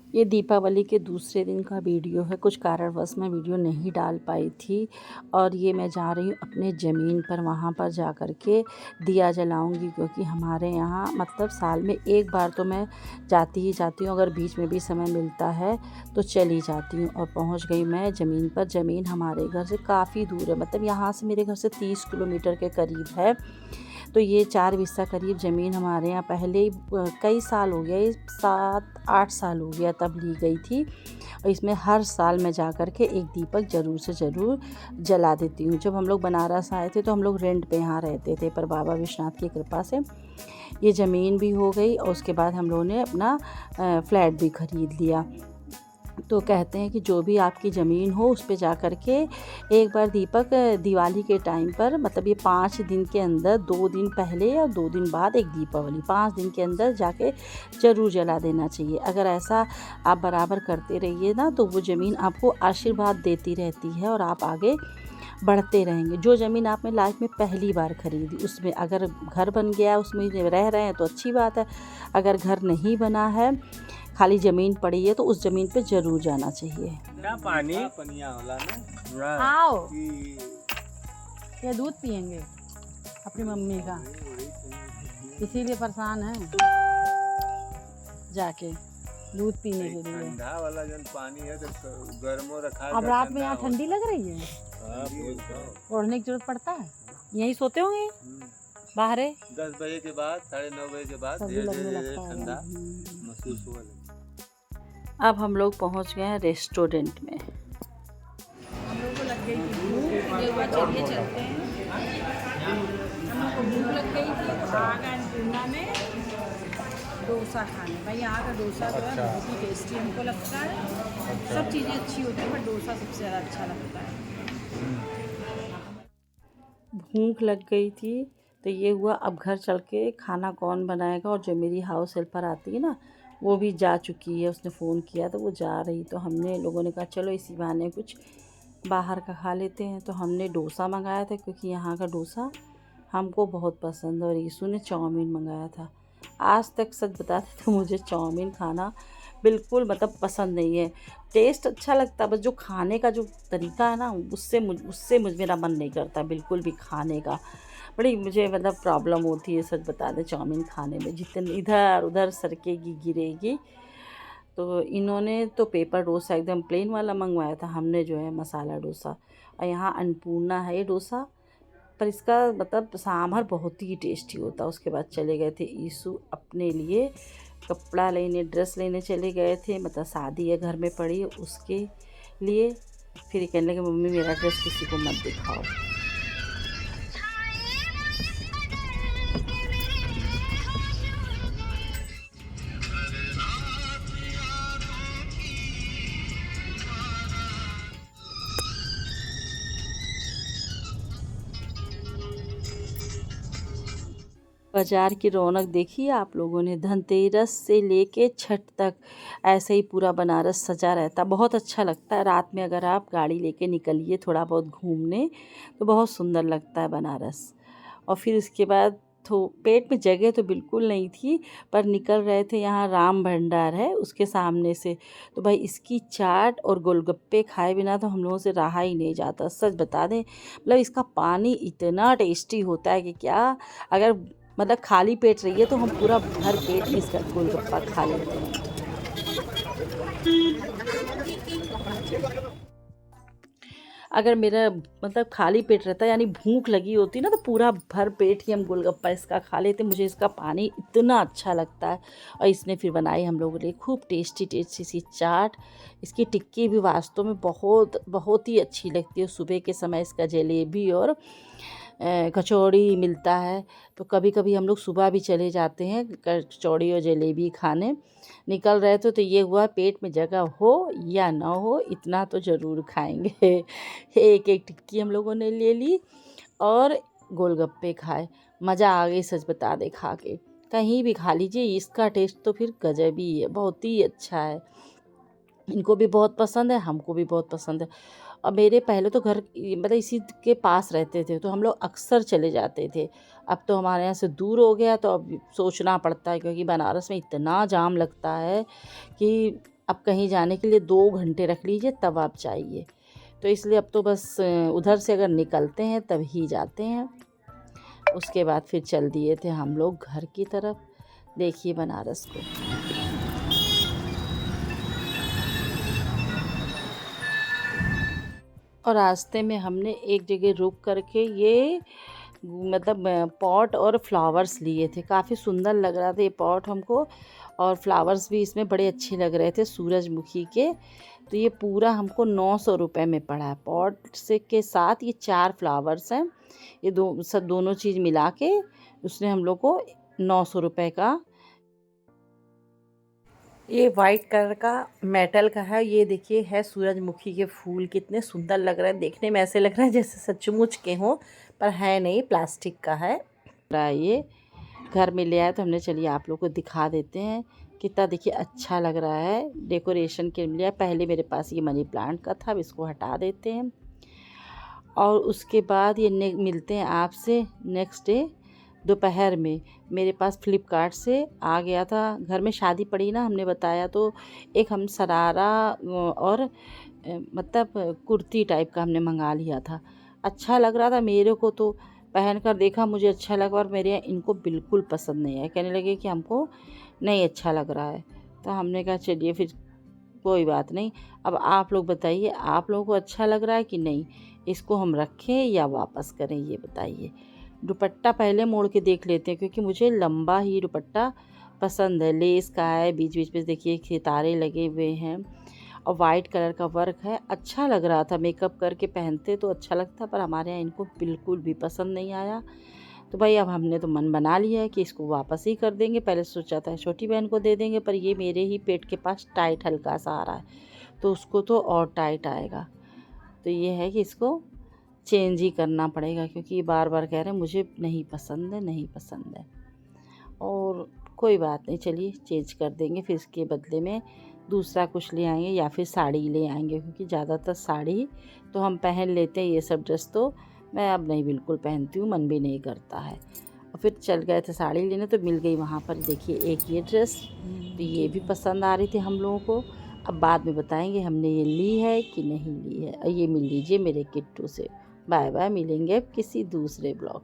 ये दीपावली के दूसरे दिन का वीडियो है। कुछ कारणवश मैं वीडियो नहीं डाल पाई थी और ये मैं जा रही हूँ अपने ज़मीन पर, वहाँ पर जा कर के दिया जलाऊँगी, क्योंकि हमारे यहाँ मतलब साल में एक बार तो मैं जाती ही जाती हूँ। अगर बीच में भी समय मिलता है तो चली जाती हूँ। और पहुँच गई मैं ज़मीन पर। ज़मीन हमारे घर से काफ़ी दूर है, मतलब यहाँ से मेरे घर से 30 किलोमीटर के करीब है। तो ये 4 बिस्सा करीब ज़मीन हमारे यहाँ पहले ही कई साल हो गया, ये 7-8 साल हो गया तब ली गई थी। और इसमें हर साल मैं जा कर के एक दीपक ज़रूर से ज़रूर जला देती हूँ। जब हम लोग बनारस आए थे तो हम लोग रेंट पे यहाँ रहते थे, पर बाबा विश्वनाथ की कृपा से ये ज़मीन भी हो गई और उसके बाद हम लोगों ने अपना फ्लैट भी ख़रीद लिया। तो कहते हैं कि जो भी आपकी ज़मीन हो उस पे जा कर के एक बार दीपक दिवाली के टाइम पर, मतलब ये 5 दिन के अंदर 2 दिन पहले और 2 दिन बाद एक दीपावली, 5 दिन के अंदर जाके ज़रूर जला देना चाहिए। अगर ऐसा आप बराबर करते रहिए ना तो वो ज़मीन आपको आशीर्वाद देती रहती है और आप आगे बढ़ते रहेंगे। जो ज़मीन आपने लाइफ में पहली बार खरीदी उसमें अगर घर बन गया, उसमें रह रहे हैं तो अच्छी बात है। अगर घर नहीं बना है, खाली ज़मीन पड़ी है, तो उस ज़मीन पे ज़रूर जाना चाहिए। क्या पानी पनिया होला ना आओ, कि ये दूध पियेंगे अपनी मम्मी का, इसीलिए परेशान है जाके दूध पीने के लिए। ठंडा वाला जन पानी है तो गर्मो रखा। अब रात में यहाँ ठंडी लग रही है, ओढ़ने की जरूरत पड़ता है। यहीं सोते होंगे बाहर? 10 बजे के बाद 9:30 बजे के बाद तभी धीरे लगने धीरे लगता ठंडा है। महसूस होगा। अब हम लोग पहुँच गए हैं रेस्टोरेंट में। हम लोग को लग गई थी भूख, ये हुआ चलिए चलते हैं। हम लोग को भूख लग गई थी तो आ गए अन्नपूर्णा में डोसा खाने। भाई यहाँ का डोसा जो है बहुत ही टेस्टी हमको लगता है। सब चीज़ें अच्छी होती हैं पर डोसा सबसे ज़्यादा अच्छा लगता है। भूख लग गई थी तो ये हुआ, अब घर चल के खाना कौन बनाएगा। और जो मेरी हाउस हेल्पर आती है ना, वो भी जा चुकी है, उसने फ़ोन किया तो वो जा रही। तो हमने लोगों ने कहा चलो इसी बहाने कुछ बाहर का खा लेते हैं। तो हमने डोसा मंगाया था, क्योंकि यहाँ का डोसा हमको बहुत पसंद है। और यीशु ने चाउमीन मंगाया था। आज तक सच बताते तो मुझे चाउमीन खाना बिल्कुल मतलब पसंद नहीं है। टेस्ट अच्छा लगता है, बस जो खाने का जो तरीका है ना, उससे मेरा मन नहीं करता बिल्कुल भी खाने का। बड़ी मुझे मतलब प्रॉब्लम होती है सच बता दें चाउमीन खाने में, जितनी इधर उधर सरकेगी गिरेगी। तो इन्होंने तो पेपर डोसा एकदम प्लेन वाला मंगवाया था, हमने जो है मसाला डोसा। और यहाँ अन्नपूर्णा है ये डोसा, पर इसका मतलब सांभर बहुत ही टेस्टी होता है। उसके बाद चले गए थे ईशु अपने लिए कपड़ा लेने, ड्रेस लेने चले गए थे, मतलब शादी है घर में पड़ी है उसके लिए। फिर कहने लगे मम्मी मेरा ड्रेस किसी को मत दिखाओ। बाज़ार की रौनक देखी आप लोगों ने, धनतेरस से लेके छठ तक ऐसे ही पूरा बनारस सजा रहता। बहुत अच्छा लगता है। रात में अगर आप गाड़ी लेके निकलिए थोड़ा बहुत घूमने तो बहुत सुंदर लगता है बनारस। और फिर उसके बाद तो पेट में जगह तो बिल्कुल नहीं थी, पर निकल रहे थे, यहाँ राम भंडार है उसके सामने से, तो भाई इसकी चाट और गोलगप्पे खाए बिना तो हम लोगों से रहा ही नहीं जाता। सच बता दें, मतलब इसका पानी इतना टेस्टी होता है कि क्या, अगर मतलब खाली पेट रहिए तो हम पूरा भर पेट में इसका गोलगप्पा खा लेते हैं। अगर मेरा मतलब खाली पेट रहता यानी भूख लगी होती ना, तो पूरा भर पेट ही हम गोलगप्पा इसका खा लेते। मुझे इसका पानी इतना अच्छा लगता है। और इसने फिर बनाई हम लोगों के लिए खूब टेस्टी टेस्टी सी चाट। इसकी टिक्की भी वास्तव में बहुत बहुत ही अच्छी लगती है। सुबह के समय इसका जलेबी और कचौड़ी मिलता है, तो कभी कभी हम लोग सुबह भी चले जाते हैं कचौड़ी और जलेबी खाने। निकल रहे थे तो ये हुआ, पेट में जगह हो या ना हो इतना तो ज़रूर खाएंगे। एक एक टिक्की हम लोगों ने ले ली और गोलगप्पे खाए। मज़ा आ गई सच बता दे खा के। कहीं भी खा लीजिए, इसका टेस्ट तो फिर गजब ही है, बहुत ही अच्छा है। इनको भी बहुत पसंद है, हमको भी बहुत पसंद है। और मेरे पहले तो घर मतलब इसी के पास रहते थे, तो हम लोग अक्सर चले जाते थे। अब तो हमारे यहाँ से दूर हो गया, तो अब सोचना पड़ता है, क्योंकि बनारस में इतना जाम लगता है कि अब कहीं जाने के लिए 2 घंटे रख लीजिए तब आप जाइए। तो इसलिए अब तो बस उधर से अगर निकलते हैं तब ही जाते हैं। उसके बाद फिर चल दिए थे हम लोग घर की तरफ। देखिए बनारस को। और रास्ते में हमने एक जगह रुक करके ये मतलब पॉट और फ्लावर्स लिए थे। काफ़ी सुंदर लग रहा था ये पॉट हमको, और फ्लावर्स भी इसमें बड़े अच्छे लग रहे थे सूरजमुखी के। तो ये पूरा हमको 900 रुपये में पड़ा है। पॉट से के साथ ये 4 फ्लावर्स हैं। ये दोनों चीज़ मिला के उसने हम लोग को 900 रुपये का। ये वाइट कलर का मेटल का है। ये देखिए है सूरजमुखी के फूल, कितने सुंदर लग रहे हैं। देखने में ऐसे लग रहा है जैसे सचमुच के हों, पर है नहीं, प्लास्टिक का है। ये घर में ले आए तो हमने चलिए आप लोग को दिखा देते हैं। कितना देखिए अच्छा लग रहा है, डेकोरेशन के लिए। पहले मेरे पास ये मनी प्लांट का था, अब इसको हटा देते हैं। और उसके बाद ये मिलते हैं आपसे नेक्स्ट डे दोपहर में। मेरे पास फ्लिपकार्ट से आ गया था, घर में शादी पड़ी ना, हमने बताया, तो एक हम सरारा और मतलब कुर्ती टाइप का हमने मंगा लिया था। अच्छा लग रहा था मेरे को, तो पहन कर देखा, मुझे अच्छा लगा, और मेरे इनको बिल्कुल पसंद नहीं है। कहने लगे कि हमको नहीं अच्छा लग रहा है। तो हमने कहा चलिए फिर कोई बात नहीं। अब आप लोग बताइए, आप लोगों को अच्छा लग रहा है कि नहीं, इसको हम रखें या वापस करें, ये बताइए। दुपट्टा पहले मोड़ के देख लेते हैं, क्योंकि मुझे लंबा ही दुपट्टा पसंद है। लेस का है, बीच बीच में देखिए सितारे लगे हुए हैं, और वाइट कलर का वर्क है। अच्छा लग रहा था, मेकअप करके पहनते तो अच्छा लगता, पर हमारे यहाँ इनको बिल्कुल भी पसंद नहीं आया। तो भाई अब हमने तो मन बना लिया है कि इसको वापस ही कर देंगे। पहले सोचा था छोटी बहन को दे देंगे, पर ये मेरे ही पेट के पास टाइट हल्का सा आ रहा है, तो उसको तो और टाइट आएगा। तो ये है कि इसको चेंज ही करना पड़ेगा, क्योंकि ये बार बार कह रहे हैं मुझे नहीं पसंद है, नहीं पसंद है। और कोई बात नहीं, चलिए चेंज कर देंगे। फिर इसके बदले में दूसरा कुछ ले आएंगे, या फिर साड़ी ले आएंगे, क्योंकि ज़्यादातर साड़ी तो हम पहन लेते हैं। ये सब ड्रेस तो मैं अब नहीं बिल्कुल पहनती हूँ, मन भी नहीं करता है। और फिर चल गए थे साड़ी लेने, तो मिल गई वहाँ पर देखिए एक ये ड्रेस। तो ये भी पसंद आ रही थी हम लोगों को। अब बाद में बताएंगे हमने ये ली है कि नहीं ली है। और ये मिल लीजिए मेरे किट्टू से। बाय बाय, मिलेंगे अब किसी दूसरे ब्लॉग।